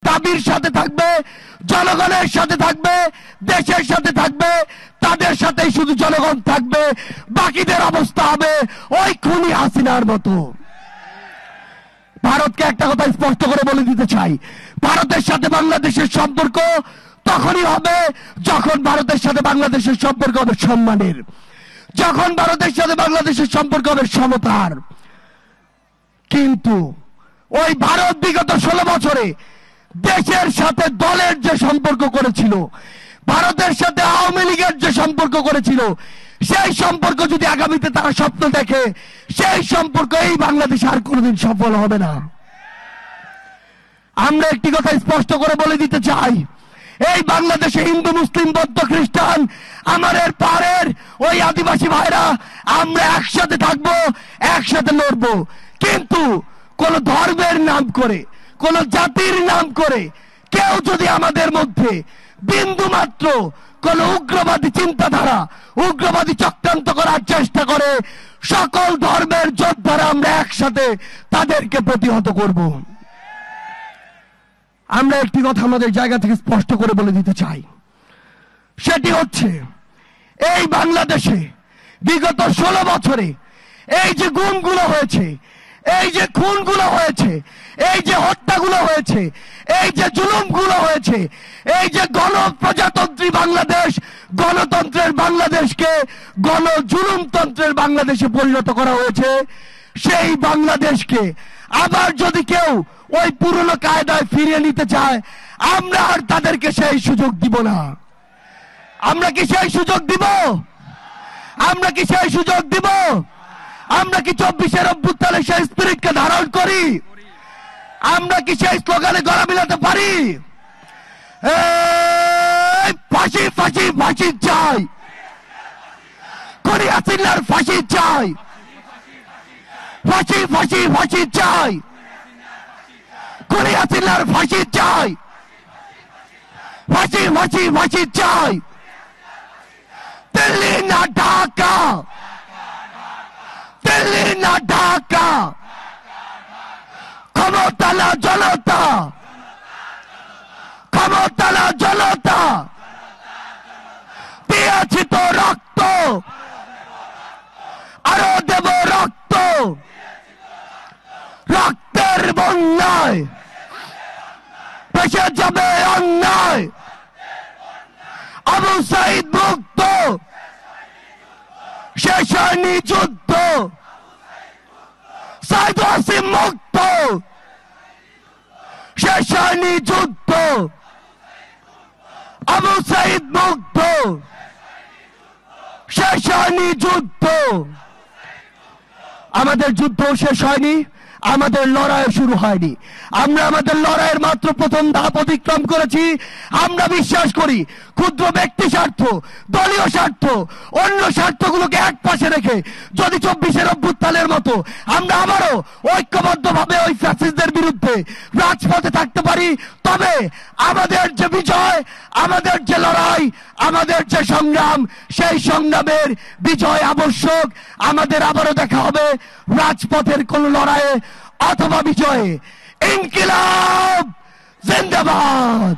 দাবির সাথে থাকবে, জনগণের সাথে থাকবে, দেশের সাথে থাকবে, তাদের সাথেই শুধু জনগণ থাকবে। বাকিদের অবস্থা হবে ওই খুনি হাসিনার মতো। ভারতকে একটা কথা স্পষ্ট করে বলে দিতে চাই, ভারতের সাথে বাংলাদেশের সম্পর্ক তখনই হবে যখন ভারতের সাথে বাংলাদেশের সম্পর্ক হবে সম্মানের, যখন ভারতের সাথে বাংলাদেশের সম্পর্ক হবে সমতার। কিন্তু ওই ভারত বিগত 16 বছরে দেশের সাথে দলের যে সম্পর্ক করেছিল, ভারতের সাথে আওয়ামী লীগের যে সম্পর্ক করেছিল, সেই সম্পর্ক যদি আগামীতে তারা স্বপ্ন দেখে, সেই সম্পর্ক এই বাংলাদেশ আর কোনোদিন সফল হবে না। আমরা একটি কথা স্পষ্ট করে বলে দিতে চাই, এই বাংলাদেশে হিন্দু, মুসলিম, বৌদ্ধ, খ্রিস্টান, আমাদের পাড়ের ওই আদিবাসী ভাইরা আমরা একসাথে থাকবো, একসাথে লড়বো। কিন্তু কোন ধর্মের নাম করে, কোন জাতির নাম করে কেউ যদি আমাদের মধ্যে বিন্দু মাত্র কোন উগ্রবাদী চিন্তাধারা, উগ্রবাদী চক্রান্ত করার চেষ্টা করে, সকল ধর্মের যোদ্ধারা আমরা একসাথে তাদেরকে প্রতিহত করব। আমরা একটি কথা আমাদের জায়গা থেকে স্পষ্ট করে বলে দিতে চাই, সেটি হচ্ছে এই বাংলাদেশে বিগত 16 বছরে এই যে গুমগুলো হয়েছে, এই যে খুনগুলো হয়েছে, এই যে হত্যাগুলো হয়েছে, এই যে জুলুমগুলো হয়েছে, এই যে গণপ্রজাতন্ত্রী বাংলাদেশ, গণতন্ত্রের বাংলাদেশকে গণজুলুমতন্ত্রের বাংলাদেশে পরিণত করা হয়েছে, সেই বাংলাদেশকে আবার যদি কেউ ওই পুরনো কায়দায় ফিরিয়ে নিতে চায়, আমরা আর তাদেরকে সেই সুযোগ দিব না। আমরা কি সেই সুযোগ দিব? আমরা কি সেই সুযোগ দিব? আমরা কি 24-এর অভ্যুত্থানের সেই স্পিরিটকে ধারণ করি? আমরা কি সেই স্লোগানে গলা মিলাতে পারি? ফাঁসি ফাঁসি ফাঁসি চাই, খুনি হাসিনার ফাঁসি চাই, ফাঁসি ফাঁসি ফাঁসি চাই, খুনি হাসিনার ফাঁসি চাই, ফাঁসি ফাঁসি ফাঁসি চাই। দিল্লি না ঢাকা, দিল্লি না ঢাকা, ক্ষমতা না জনতা, ক্ষমতা না জনতা, দিয়েছি তো রক্ত, আরো দেব রক্ত, রক্তের বন্যায় ভেসে যাবে অন্যায়। আবু সাইদ মুক্ত, শেষ হয়নি যুদ্ধ, সাইদ ওয়াসিম মুক্ত, শেষ হয়নি যুদ্ধ, আবু সাইদ মুক্ত, শেষ হয়নি যুদ্ধ। আমাদের যুদ্ধ শেষ হয়নি, আমাদের লড়াই শুরু হয়নি। আমরা আমাদের লড়াইয়ের মাত্র প্রথম ধাপ অতিক্রম করেছি। আমরা বিশ্বাস করি ক্ষুদ্র ব্যক্তি স্বার্থ, দলীয় স্বার্থ, অন্য স্বার্থগুলোকে এক পাশে রেখে যদি 24-এর অভ্যুত্থানের মতো আমরা আবারও ঐক্যবদ্ধভাবে ওই ফ্যাসিস্টদের বিরুদ্ধে রাজপথে থাকতে পারি, তবে আমাদের যে বিজয়, আমাদের যে লড়াই, আমাদের যে সংগ্রাম, সেই সংগ্রামের বিজয় আবশ্যক। আমাদের আবারও দেখা হবে রাজপথের কোন লড়াইয়ে অথবা বিজয়ে। ইনকিলাব জিন্দাবাদ।